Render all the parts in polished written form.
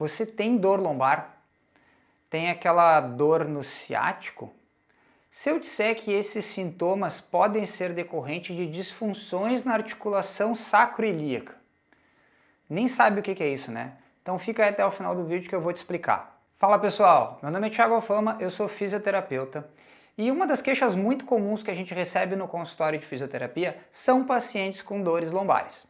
Você tem dor lombar? Tem aquela dor no ciático? Se eu disser que esses sintomas podem ser decorrentes de disfunções na articulação sacroiliaca, nem sabe o que é isso, né? Então fica aí até o final do vídeo que eu vou te explicar. Fala pessoal, meu nome é Thiago Alfama, eu sou fisioterapeuta e uma das queixas muito comuns que a gente recebe no consultório de fisioterapia são pacientes com dores lombares.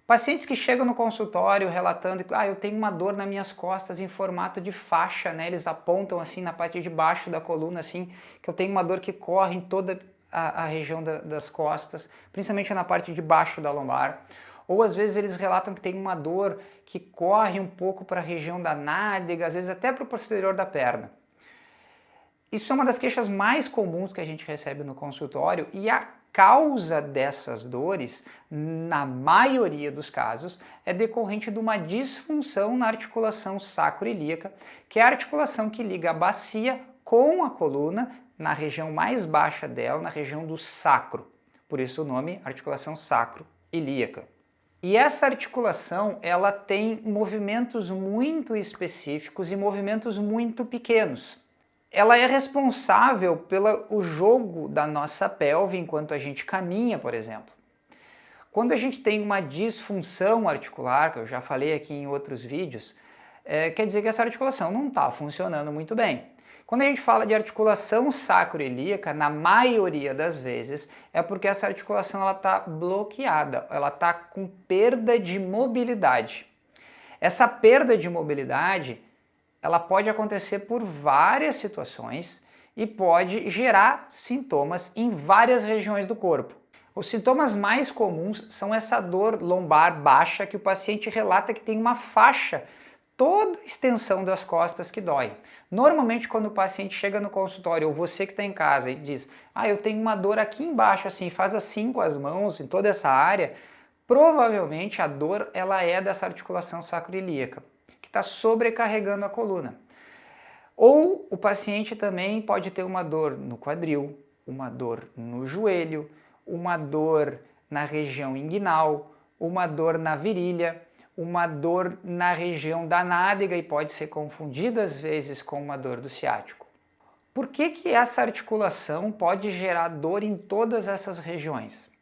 Pacientes que chegam no consultório relatando que eu tenho uma dor nas minhas costas em formato de faixa, né? Eles apontam assim na parte de baixo da coluna, assim, que eu tenho uma dor que corre em toda a região das costas, principalmente na parte de baixo da lombar. Ou às vezes eles relatam que tem uma dor que corre um pouco para a região da nádega, às vezes até para o posterior da perna. Isso é uma das queixas mais comuns que a gente recebe no consultório e a causa dessas dores, na maioria dos casos, é decorrente de uma disfunção na articulação sacroiliaca, que é a articulação que liga a bacia com a coluna na região mais baixa dela, na região do sacro. Por isso o nome articulação sacroiliaca. E essa articulação, ela tem movimentos muito específicos e movimentos muito pequenos. Ela é responsável pelo jogo da nossa pelve enquanto a gente caminha, por exemplo. Quando a gente tem uma disfunção articular, que eu já falei aqui em outros vídeos, quer dizer que essa articulação não está funcionando muito bem. Quando a gente fala de articulação sacroiliaca, na maioria das vezes, é porque essa articulação está bloqueada, ela está com perda de mobilidade. Essa perda de mobilidade ela pode acontecer por várias situações e pode gerar sintomas em várias regiões do corpo. Os sintomas mais comuns são essa dor lombar baixa que o paciente relata que tem uma faixa toda a extensão das costas que dói. Normalmente quando o paciente chega no consultório ou você que está em casa e diz eu tenho uma dor aqui embaixo, assim, faz assim com as mãos em toda essa área, provavelmente a dor ela é dessa articulação sacroiliaca, está sobrecarregando a coluna. Ou o paciente também pode ter uma dor no quadril, uma dor no joelho, uma dor na região inguinal, uma dor na virilha, uma dor na região da nádega e pode ser confundido às vezes com uma dor do ciático. Por que essa articulação pode gerar dor em todas essas regiões?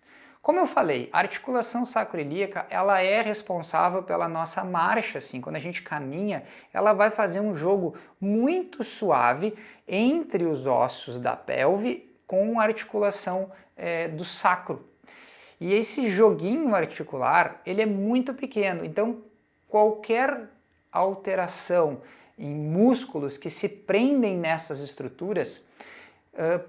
Como eu falei, a articulação sacroiliaca, ela é responsável pela nossa marcha, assim, quando a gente caminha, ela vai fazer um jogo muito suave entre os ossos da pelve com a articulação do sacro. E esse joguinho articular, ele é muito pequeno, então qualquer alteração em músculos que se prendem nessas estruturas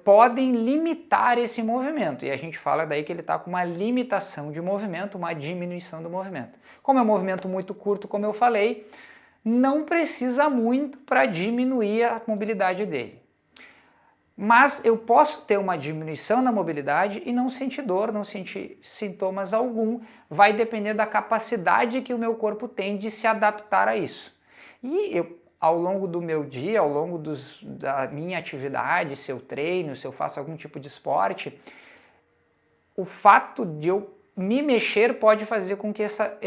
podem limitar esse movimento, e a gente fala daí que ele está com uma limitação de movimento, uma diminuição do movimento. Como é um movimento muito curto, como eu falei, não precisa muito para diminuir a mobilidade dele. Mas eu posso ter uma diminuição na mobilidade e não sentir dor, não sentir sintomas algum, vai depender da capacidade que o meu corpo tem de se adaptar a isso. E ao longo do meu dia, ao longo da minha atividade, se eu treino, se eu faço algum tipo de esporte, o fato de eu me mexer pode fazer com que essa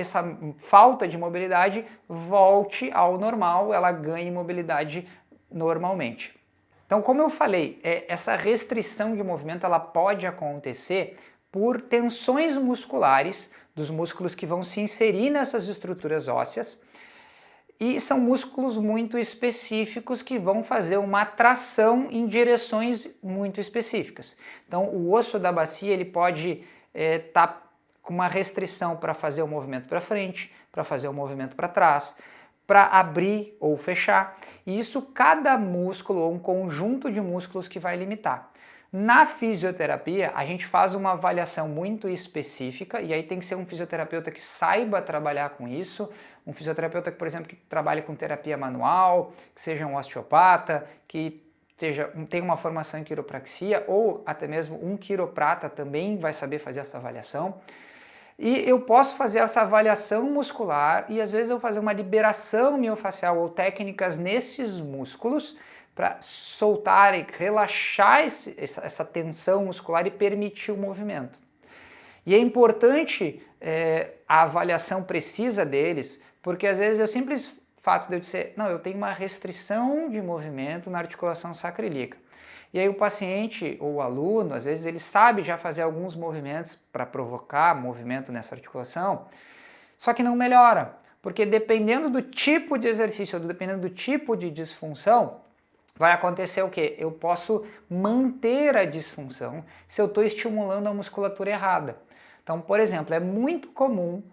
falta de mobilidade volte ao normal, ela ganhe mobilidade normalmente. Então, como eu falei, essa restrição de movimento ela pode acontecer por tensões musculares dos músculos que vão se inserir nessas estruturas ósseas, e são músculos muito específicos que vão fazer uma tração em direções muito específicas. Então o osso da bacia ele pode estar com uma restrição para fazer o movimento para frente, para fazer o movimento para trás, para abrir ou fechar. E isso cada músculo ou um conjunto de músculos que vai limitar. Na fisioterapia, a gente faz uma avaliação muito específica e aí tem que ser um fisioterapeuta que saiba trabalhar com isso, um fisioterapeuta, por exemplo, que trabalhe com terapia manual, que seja um osteopata, que tenha uma formação em quiropraxia ou até mesmo um quiroprata também vai saber fazer essa avaliação. E eu posso fazer essa avaliação muscular e às vezes eu fazer uma liberação miofascial ou técnicas nesses músculos para soltar e relaxar essa tensão muscular e permitir o movimento. E é importante a avaliação precisa deles, porque às vezes eu fato de eu dizer, não, eu tenho uma restrição de movimento na articulação sacroiliaca. E aí o paciente ou o aluno, às vezes ele sabe já fazer alguns movimentos para provocar movimento nessa articulação, só que não melhora, porque dependendo do tipo de exercício, ou dependendo do tipo de disfunção, vai acontecer o quê? Eu posso manter a disfunção se eu estou estimulando a musculatura errada. Então, por exemplo, é muito comum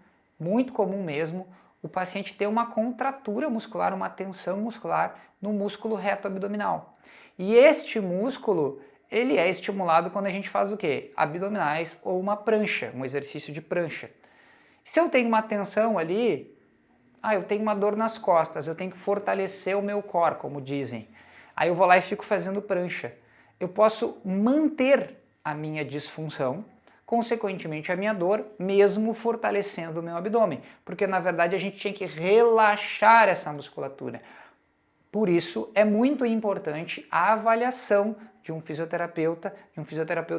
mesmo, o paciente ter uma contratura muscular, uma tensão muscular no músculo reto abdominal. E este músculo, ele é estimulado quando a gente faz o quê? Abdominais ou uma prancha, um exercício de prancha. Se eu tenho uma tensão ali, eu tenho uma dor nas costas, eu tenho que fortalecer o meu core, como dizem. Aí eu vou lá e fico fazendo prancha. Eu posso manter a minha disfunção, consequentemente a minha dor, mesmo fortalecendo o meu abdômen, porque na verdade a gente tinha que relaxar essa musculatura. Por isso é muito importante a avaliação de um fisioterapeuta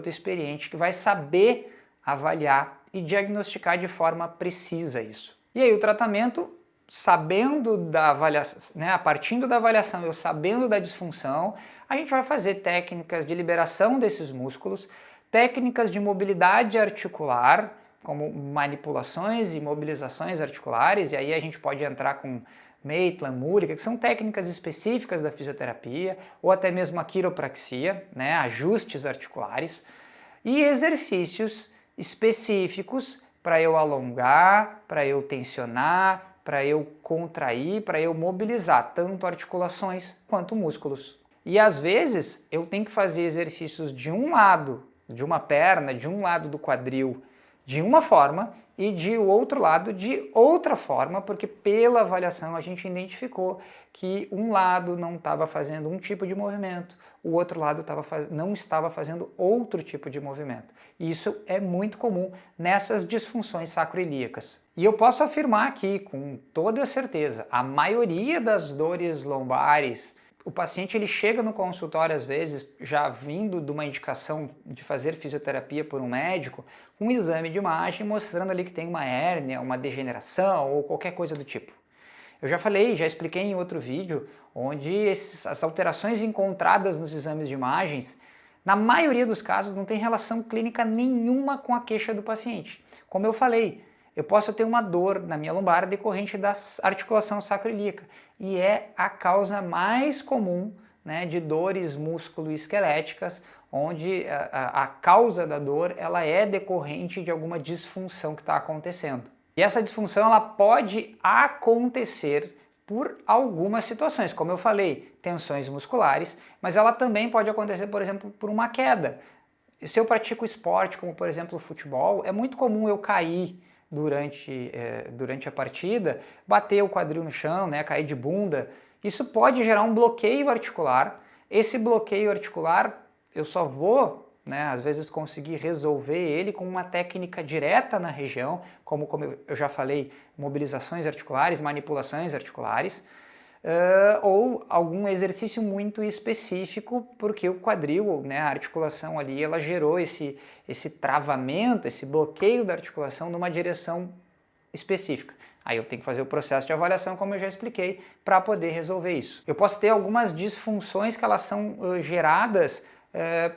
experiente que vai saber avaliar e diagnosticar de forma precisa isso. E aí o tratamento, sabendo da avaliação, né, partindo da avaliação, eu sabendo da disfunção, a gente vai fazer técnicas de liberação desses músculos, técnicas de mobilidade articular, como manipulações e mobilizações articulares, e aí a gente pode entrar com Maitland, Múrica, que são técnicas específicas da fisioterapia, ou até mesmo a quiropraxia, né, ajustes articulares, e exercícios específicos para eu alongar, para eu tensionar, para eu contrair, para eu mobilizar tanto articulações quanto músculos. E às vezes eu tenho que fazer exercícios de um lado, de uma perna, de um lado do quadril, de uma forma e de outro lado de outra forma, porque pela avaliação a gente identificou que um lado não estava fazendo um tipo de movimento, o outro lado não estava fazendo outro tipo de movimento. E isso é muito comum nessas disfunções sacroiliacas. E eu posso afirmar aqui com toda certeza, a maioria das dores lombares, o paciente ele chega no consultório às vezes já vindo de uma indicação de fazer fisioterapia por um médico, com um exame de imagem mostrando ali que tem uma hérnia, uma degeneração ou qualquer coisa do tipo. Eu já falei, já expliquei em outro vídeo, onde as alterações encontradas nos exames de imagens, na maioria dos casos não tem relação clínica nenhuma com a queixa do paciente. Como eu falei, eu posso ter uma dor na minha lombar decorrente da articulação sacroiliaca e é a causa mais comum, né, de dores músculo-esqueléticas, onde a causa da dor ela é decorrente de alguma disfunção que está acontecendo. E essa disfunção ela pode acontecer por algumas situações, como eu falei, tensões musculares, mas ela também pode acontecer, por exemplo, por uma queda. Se eu pratico esporte, como por exemplo o futebol, é muito comum eu cair durante a partida, bater o quadril no chão, né, cair de bunda. Isso pode gerar um bloqueio articular. Esse bloqueio articular eu só vou, né, às vezes conseguir resolver ele com uma técnica direta na região, como eu já falei, mobilizações articulares, manipulações articulares, ou algum exercício muito específico, porque o quadril, né, a articulação ali, ela gerou esse travamento, esse bloqueio da articulação numa direção específica. Aí eu tenho que fazer o processo de avaliação, como eu já expliquei, para poder resolver isso. Eu posso ter algumas disfunções que elas são geradas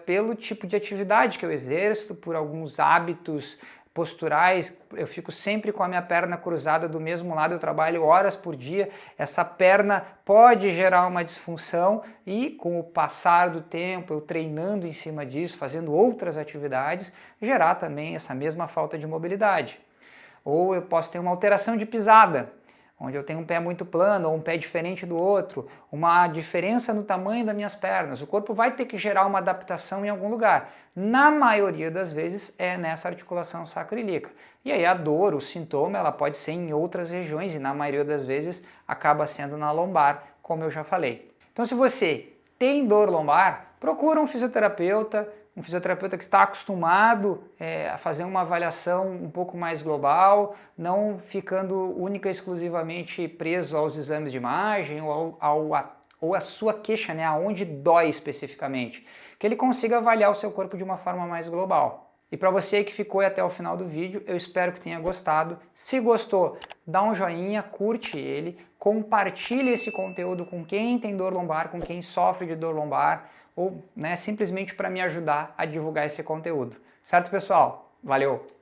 pelo tipo de atividade que eu exerço, por alguns hábitos posturais. Eu fico sempre com a minha perna cruzada do mesmo lado, eu trabalho horas por dia, essa perna pode gerar uma disfunção e com o passar do tempo, eu treinando em cima disso, fazendo outras atividades, gerar também essa mesma falta de mobilidade. Ou eu posso ter uma alteração de pisada, onde eu tenho um pé muito plano ou um pé diferente do outro, uma diferença no tamanho das minhas pernas. O corpo vai ter que gerar uma adaptação em algum lugar. Na maioria das vezes é nessa articulação sacroiliaca. E aí a dor, o sintoma, ela pode ser em outras regiões e na maioria das vezes acaba sendo na lombar, como eu já falei. Então se você tem dor lombar, procura um fisioterapeuta que está acostumado a fazer uma avaliação um pouco mais global, não ficando única e exclusivamente preso aos exames de imagem ou a sua queixa, né, aonde dói especificamente, que ele consiga avaliar o seu corpo de uma forma mais global. E para você que ficou até o final do vídeo, eu espero que tenha gostado. Se gostou, dá um joinha, curte ele, compartilhe esse conteúdo com quem tem dor lombar, com quem sofre de dor lombar, ou simplesmente para me ajudar a divulgar esse conteúdo. Certo, pessoal? Valeu!